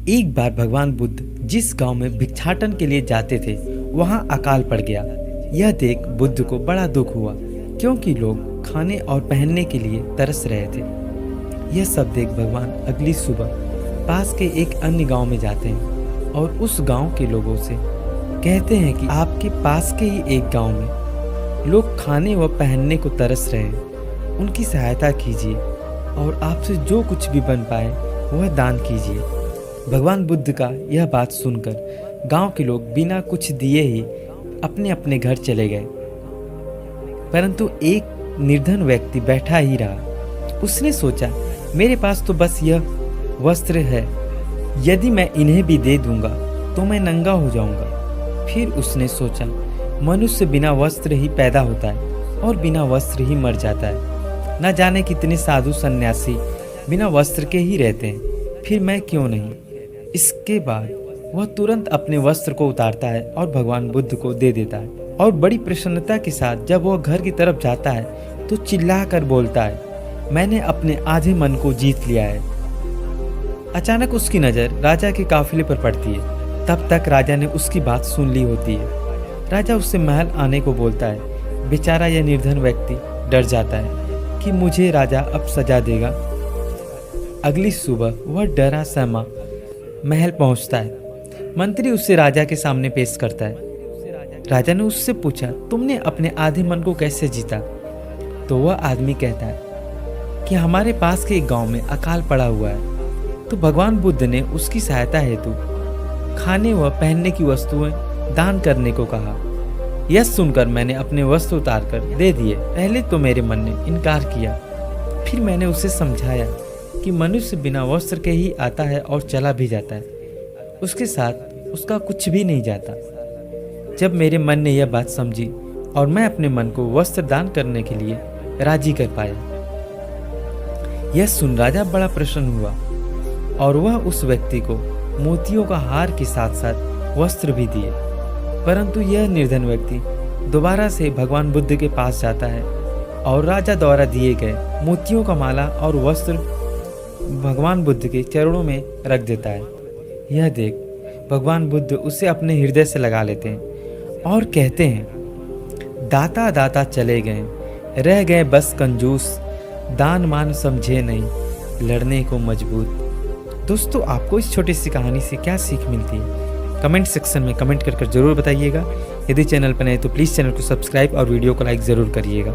एक बार भगवान बुद्ध जिस गांव में भिक्षाटन के लिए जाते थे वहां अकाल पड़ गया। यह देख बुद्ध को बड़ा दुख हुआ क्योंकि लोग खाने और पहनने के लिए तरस रहे थे। यह सब देख भगवान अगली सुबह पास के एक अन्य गांव में जाते हैं और उस गांव के लोगों से कहते हैं कि आपके पास के ही एक गांव में लोग खाने व पहनने को तरस रहे हैं, उनकी सहायता कीजिए और आपसे जो कुछ भी बन पाए वह दान कीजिए। भगवान बुद्ध का यह बात सुनकर गांव के लोग बिना कुछ दिए ही अपने अपने घर चले गए, परंतु एक निर्धन व्यक्ति बैठा ही रहा। उसने सोचा, मेरे पास तो बस यह वस्त्र है, यदि मैं इन्हें भी दे दूंगा तो मैं नंगा हो जाऊंगा। फिर उसने सोचा, मनुष्य बिना वस्त्र ही पैदा होता है और बिना वस्त्र ही मर जाता है। न जाने कितने साधु सन्यासी बिना वस्त्र के ही रहते हैं, फिर मैं क्यों नहीं। इसके बाद वह तुरंत अपने वस्त्र को उतारता है और भगवान बुद्ध को दे देता है और बड़ी प्रसन्नता के साथ जब वह घर की तरफ जाता है तो चिल्ला कर बोलता है, मैंने अपने आधे मन को जीत लिया है। अचानक उसकी नज़र राजा के काफिले पर पड़ती है। तब तक राजा ने उसकी बात सुन ली होती है। राजा उससे महल आने को बोलता है। बेचारा यह निर्धन व्यक्ति डर जाता है कि मुझे राजा अब सजा देगा। अगली सुबह वह डरा सहमा महल पहुंचता है। मंत्री उसे राजा के सामने पेश करता है। राजा ने उससे पूछा, तुमने अपने आधे मन को कैसे जीता? तो वह आदमी कहता है कि हमारे पास के एक गांव में अकाल पड़ा हुआ है, तो भगवान बुद्ध ने उसकी सहायता हेतु खाने व पहनने की वस्तुएं दान करने को कहा। यह सुनकर मैंने अपने वस्त्र उतार कर दे दिए। पहले तो मेरे मन ने इनकार किया, फिर मैंने उसे समझाया कि मनुष्य बिना वस्त्र के ही आता है और चला भी जाता है, उसके साथ उसका कुछ भी नहीं जाता। जब मेरे मन ने यह बात समझी और मैं अपने मन को वस्त्र दान करने के लिए राजी कर पाया। यह सुन राजा बड़ा प्रसन्न हुआ और वह उस व्यक्ति को मोतियों का हार के साथ साथ वस्त्र भी दिए। परंतु यह निर्धन व्यक्ति दोबारा से भगवान बुद्ध के पास जाता है और राजा द्वारा दिए गए मोतियों का माला और वस्त्र भगवान बुद्ध के चरणों में रख देता है। यह देख भगवान बुद्ध उसे अपने हृदय से लगा लेते हैं और कहते हैं, दाता दाता चले गए, रह गए बस कंजूस, दान मान समझे नहीं, लड़ने को मजबूत। दोस्तों, आपको इस छोटी सी कहानी से क्या सीख मिलती है? कमेंट सेक्शन में कमेंट कर जरूर बताइएगा। यदि चैनल पर नए तो प्लीज़ चैनल को सब्सक्राइब और वीडियो को लाइक ज़रूर करिएगा।